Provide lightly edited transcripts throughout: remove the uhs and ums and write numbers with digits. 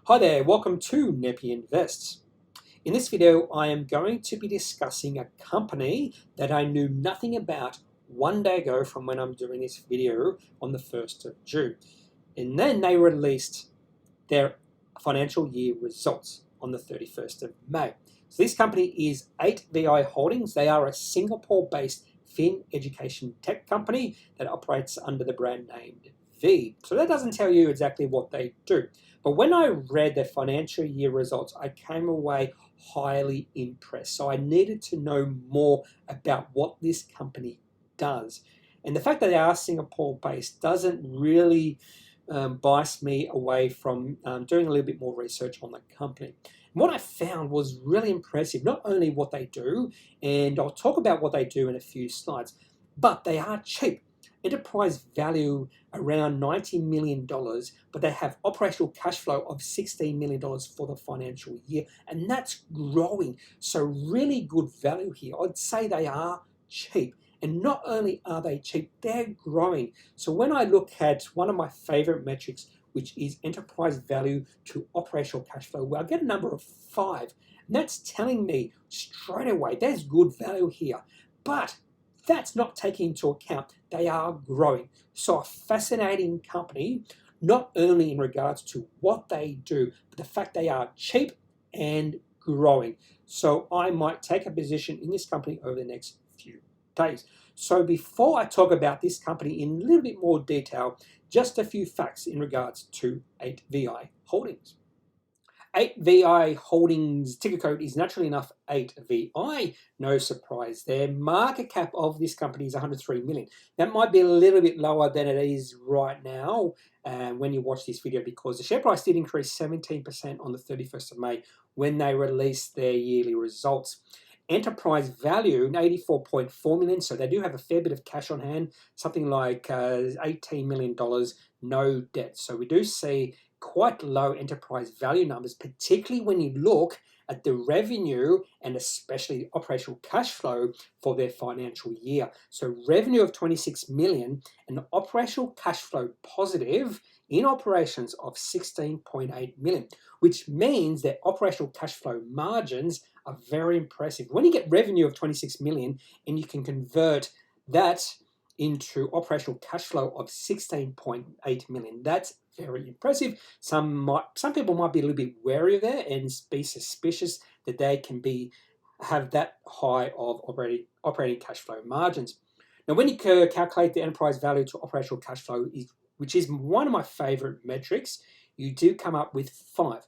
Hi there, welcome to kneppyinvests. In this video, I am going to be discussing a company that I knew nothing about one day ago from when I'm doing this video on the 1st of June. And then they released their financial year results on the 31st of May. So this company is 8VI Holdings. They are a Singapore-based FinEducation tech company that operates under the brand name V. So that doesn't tell you exactly what they do. But when I read their financial year results, I came away highly impressed. So I needed to know more about what this company does. And the fact that they are Singapore-based doesn't really bias me away from doing a little bit more research on the company. And what I found was really impressive, not only what they do, and I'll talk about what they do in a few slides, but they are cheap. Enterprise value around $90 million, but they have operational cash flow of $16 million for the financial year, and that's growing. So really good value here. I'd say they are cheap. And not only are they cheap, they're growing. So when I look at one of my favorite metrics, which is enterprise value to operational cash flow, well, I get a number of 5. And that's telling me straight away there's good value here. But that's not taking into account they are growing. So a fascinating company, not only in regards to what they do, but the fact they are cheap and growing. So I might take a position in this company over the next few days. So before I talk about this company in a little bit more detail, just a few facts in regards to 8VI Holdings. 8VI Holdings ticker code is naturally enough 8VI. No surprise there. Market cap of this company is 103 million. That might be a little bit lower than it is right now when you watch this video, because the share price did increase 17% on the 31st of May when they released their yearly results. Enterprise value, 84.4 million, so they do have a fair bit of cash on hand, something like $18 million, no debt. So we do see quite low enterprise value numbers, particularly when you look at the revenue and especially operational cash flow for their financial year. So revenue of 26 million and operational cash flow positive in operations of 16.8 million, which means that operational cash flow margins are very impressive. When you get revenue of 26 million and you can convert that into operational cash flow of 16.8 million, that's very impressive. Some people might be a little bit wary of that and be suspicious that they can have that high of operating cash flow margins. Now, when you calculate the enterprise value to operational cash flow, which is one of my favorite metrics, you do come up with 5.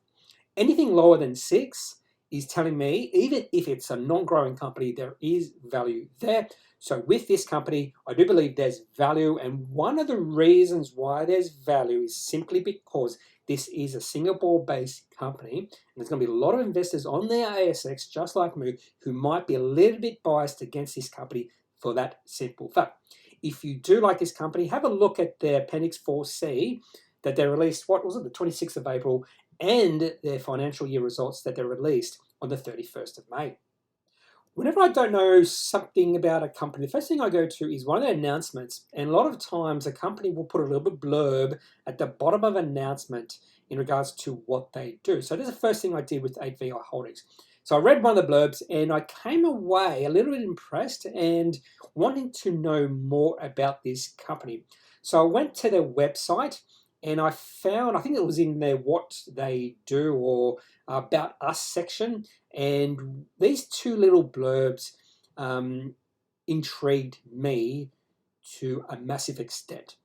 Anything lower than 6 is telling me, even if it's a non-growing company, there is value there. So with this company, I do believe there's value, and one of the reasons why there's value is simply because this is a Singapore-based company, and there's going to be a lot of investors on their ASX, just like me, who might be a little bit biased against this company for that simple fact. If you do like this company, have a look at their Appendix 4C that they released, what was it, the 26th of April, and their financial year results that they released on the 31st of May. Whenever I don't know something about a company, the first thing I go to is one of their announcements, and a lot of times a company will put a little bit blurb at the bottom of an announcement in regards to what they do. So that's the first thing I did with 8VI Holdings. So I read one of the blurbs and I came away a little bit impressed and wanting to know more about this company. So I went to their website and I found, I think it was in their what they do or about us section, and these 2 little blurbs intrigued me to a massive extent.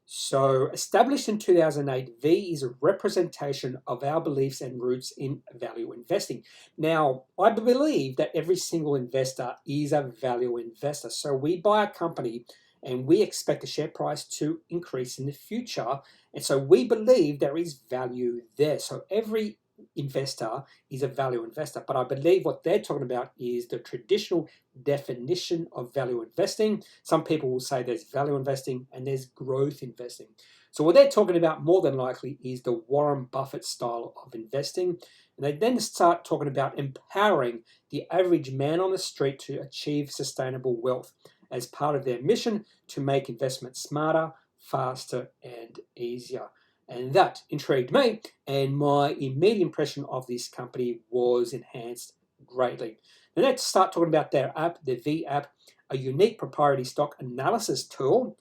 So, established in 2008, V is a representation of our beliefs and roots in value investing. Now, I believe that every single investor is a value investor. So we buy a company and we expect the share price to increase in the future. And so we believe there is value there. So every investor is a value investor, but I believe what they're talking about is the traditional definition of value investing. Some people will say there's value investing and there's growth investing. So what they're talking about more than likely is the Warren Buffett style of investing. And they then start talking about empowering the average man on the street to achieve sustainable wealth as part of their mission to make investment smarter, faster, and easier. And that intrigued me, and my immediate impression of this company was enhanced greatly. Now let's start talking about their app, the V app, a unique proprietary stock analysis tool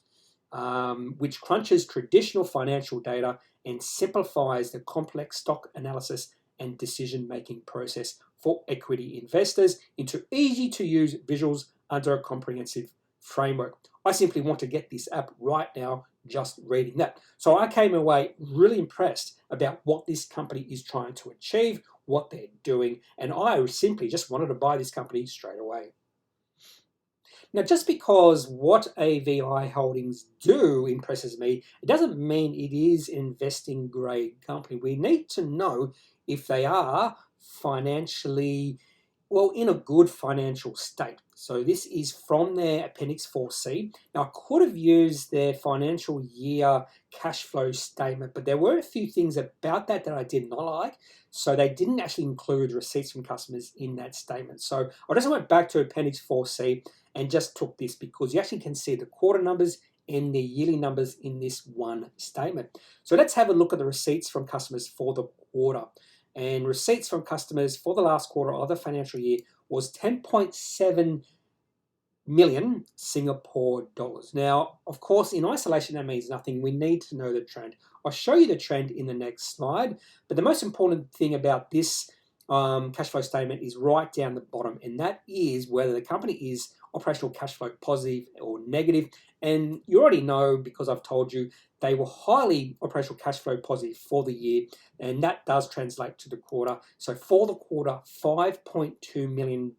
which crunches traditional financial data and simplifies the complex stock analysis and decision-making process for equity investors into easy-to-use visuals under a comprehensive framework. I simply want to get this app right now just reading that. So I came away really impressed about what this company is trying to achieve, what they're doing, and I simply just wanted to buy this company straight away. Now, just because what AVI holdings do impresses me, it doesn't mean it is an investing grade company. We need to know if they are financially, well, in a good financial state. So this is from their Appendix 4C. Now, I could have used their financial year cash flow statement, but there were a few things about that I did not like. So they didn't actually include receipts from customers in that statement. So I just went back to Appendix 4C and just took this because you actually can see the quarter numbers and the yearly numbers in this one statement. So let's have a look at the receipts from customers for the quarter. And receipts from customers for the last quarter of the financial year was 10.7 million Singapore dollars. Now, of course, in isolation, that means nothing. We need to know the trend. I'll show you the trend in the next slide, but the most important thing about this cash flow statement is right down the bottom, and that is whether the company is operational cash flow positive or negative. And you already know, because I've told you, they were highly operational cash flow positive for the year, and that does translate to the quarter. So for the quarter, $5.2 million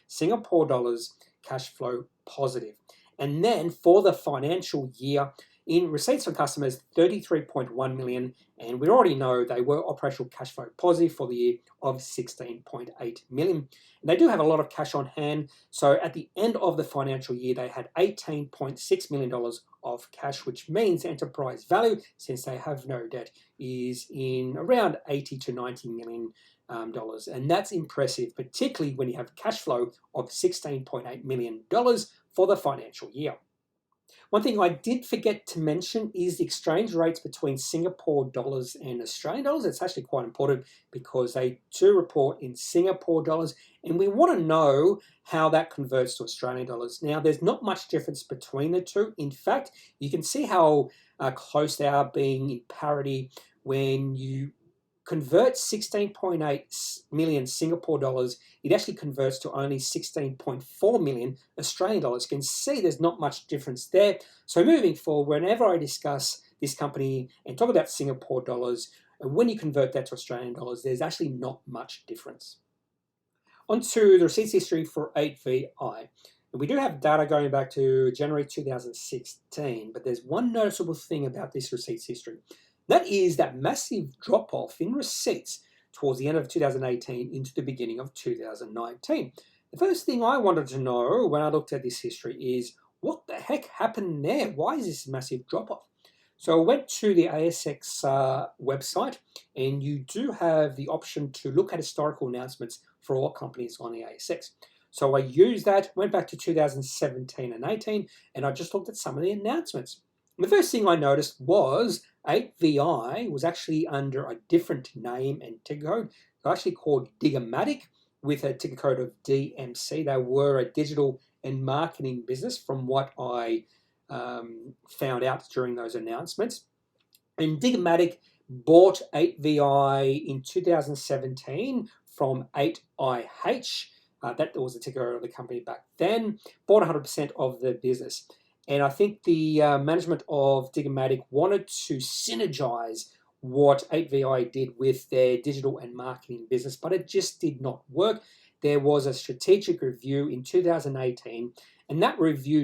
Singapore dollars cash flow positive. And then for the financial year, in receipts from customers, 33.1 million, and we already know they were operational cash flow positive for the year of 16.8 million. And they do have a lot of cash on hand, so at the end of the financial year, they had $18.6 million of cash, which means enterprise value, since they have no debt, is in around 80 to 90 million dollars. And that's impressive, particularly when you have cash flow of $16.8 million for the financial year. One thing I did forget to mention is the exchange rates between Singapore dollars and Australian dollars. It's actually quite important because they do report in Singapore dollars, and we want to know how that converts to Australian dollars. Now, there's not much difference between the two. In fact, you can see how close they are being in parity when you convert 16.8 million Singapore dollars, it actually converts to only 16.4 million Australian dollars. You can see there's not much difference there. So moving forward, whenever I discuss this company and talk about Singapore dollars, when you convert that to Australian dollars, there's actually not much difference. On to the receipts history for 8VI. And we do have data going back to January 2016, but there's one noticeable thing about this receipts history. That is that massive drop-off in receipts towards the end of 2018 into the beginning of 2019. The first thing I wanted to know when I looked at this history is, what the heck happened there? Why is this massive drop-off? So I went to the ASX website, and you do have the option to look at historical announcements for all companies on the ASX. So I used that, went back to 2017 and 18, and I just looked at some of the announcements. And the first thing I noticed was 8VI was actually under a different name and ticker code. They're actually called Digamatic with a ticker code of DMC. They were a digital and marketing business from what I found out during those announcements. And Digamatic bought 8VI in 2017 from 8IH. That was the ticker of the company back then. Bought 100% of the business. And I think the management of Digamatic wanted to synergize what 8VI did with their digital and marketing business, but it just did not work. There was a strategic review in 2018, and that review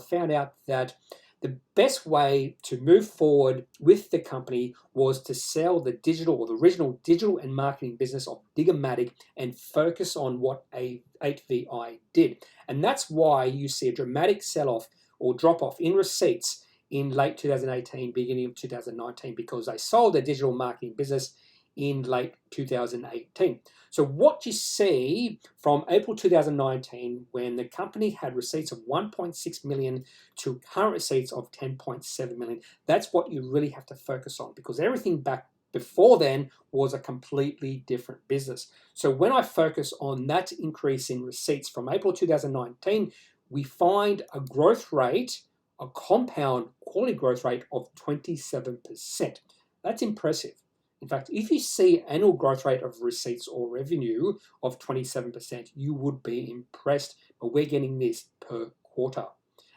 found out that the best way to move forward with the company was to sell the digital, or the original digital and marketing business of Digamatic, and focus on what 8VI did. And that's why you see a dramatic sell-off or drop-off in receipts in late 2018, beginning of 2019, because they sold their digital marketing business in late 2018. So what you see from April 2019, when the company had receipts of 1.6 million to current receipts of 10.7 million, that's what you really have to focus on, because everything back before then was a completely different business. So when I focus on that increase in receipts from April 2019, we find a growth rate, a compound quality growth rate of 27%. That's impressive. In fact, if you see annual growth rate of receipts or revenue of 27%, you would be impressed, but we're getting this per quarter.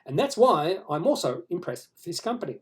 And that's why I'm also impressed with this company.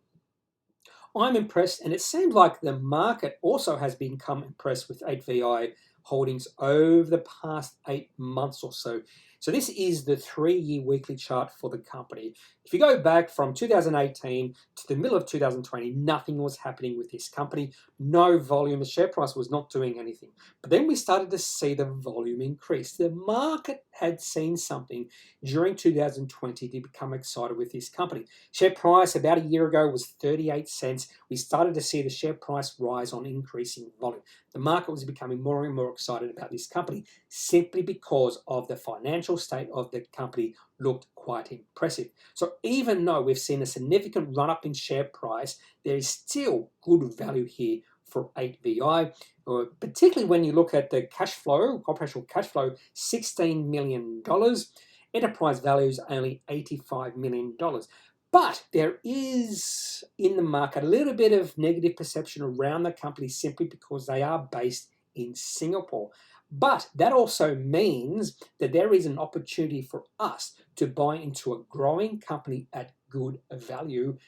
I'm impressed, and it seems like the market also has become impressed with 8VI holdings over the past 8 months or so. So this is the 3-year weekly chart for the company. If you go back from 2018 to the middle of 2020, nothing was happening with this company. No volume. The share price was not doing anything. But then we started to see the volume increase. The market had seen something during 2020 to become excited with this company. Share price about a year ago was 38 cents. We started to see the share price rise on increasing volume. The market was becoming more and more excited about this company simply because of the financial state of the company looked quite impressive. So even though we've seen a significant run-up in share price, there is still good value here for 8VI, particularly when you look at the cash flow, operational cash flow, $16 million. Enterprise value is only $85 million. But there is in the market a little bit of negative perception around the company simply because they are based in Singapore. But that also means that there is an opportunity for us to buy into a growing company at good value,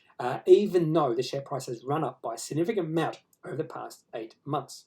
even though the share price has run up by a significant amount over the past 8 months.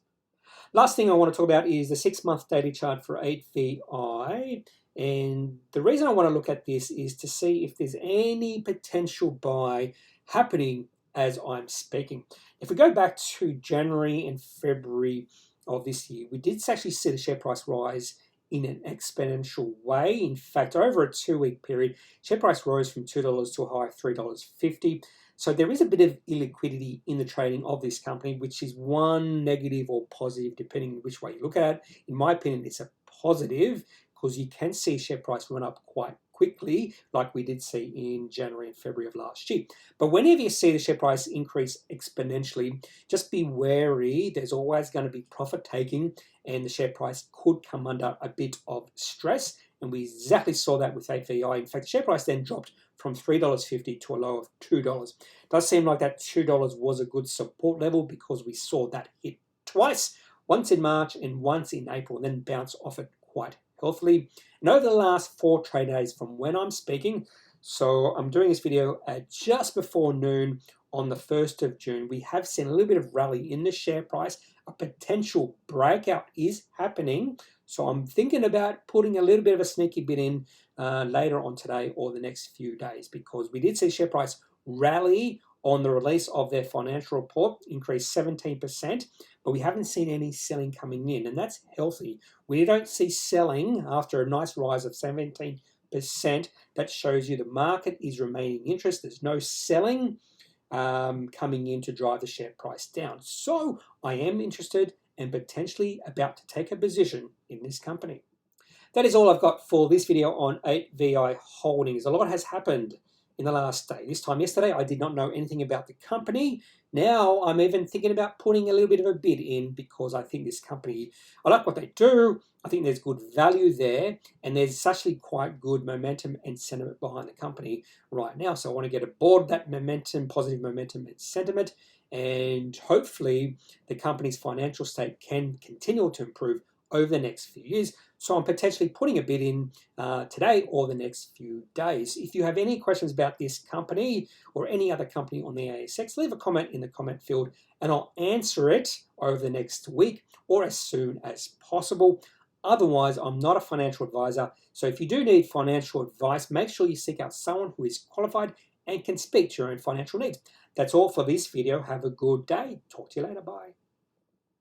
Last thing I want to talk about is the 6-month daily chart for 8VI. And the reason I want to look at this is to see if there's any potential buy happening as I'm speaking. If we go back to January and February of this year, we did actually see the share price rise in an exponential way. In fact, over a 2-week period, share price rose from $2 to a high of $3.50. So there is a bit of illiquidity in the trading of this company, which is one negative or positive, depending on which way you look at it. In my opinion, it's a positive because you can see share price run up quite quickly, like we did see in January and February of last year. But whenever you see the share price increase exponentially, just be wary. There's always going to be profit taking, and the share price could come under a bit of stress. And we exactly saw that with 8VI. In fact, the share price then dropped from $3.50 to a low of $2. It does seem like that $2 was a good support level because we saw that hit twice, once in March and once in April, and then bounce off it quite healthily. And over the last 4 trade days from when I'm speaking, so I'm doing this video at just before noon on the 1st of June, we have seen a little bit of rally in the share price. A potential breakout is happening. So I'm thinking about putting a little bit of a sneaky bit in later on today or the next few days, because we did see share price rally on the release of their financial report, increased 17%, but we haven't seen any selling coming in, and that's healthy. We don't see selling after a nice rise of 17%. That shows you the market is remaining interested. There's no selling coming in to drive the share price down. So I am interested and potentially about to take a position in this company. That is all I've got for this video on 8VI Holdings. A lot has happened in the last day. This time yesterday, I did not know anything about the company. Now I'm even thinking about putting a little bit of a bid in because I think this company, I like what they do. I think there's good value there, and there's actually quite good momentum and sentiment behind the company right now. So I want to get aboard that momentum, positive momentum and sentiment, and hopefully the company's financial state can continue to improve over the next few years. So I'm potentially putting a bid in today or the next few days. If you have any questions about this company or any other company on the ASX, leave a comment in the comment field and I'll answer it over the next week or as soon as possible. Otherwise, I'm not a financial advisor. So if you do need financial advice, make sure you seek out someone who is qualified and can speak to your own financial needs. That's all for this video. Have a good day. Talk to you later. Bye.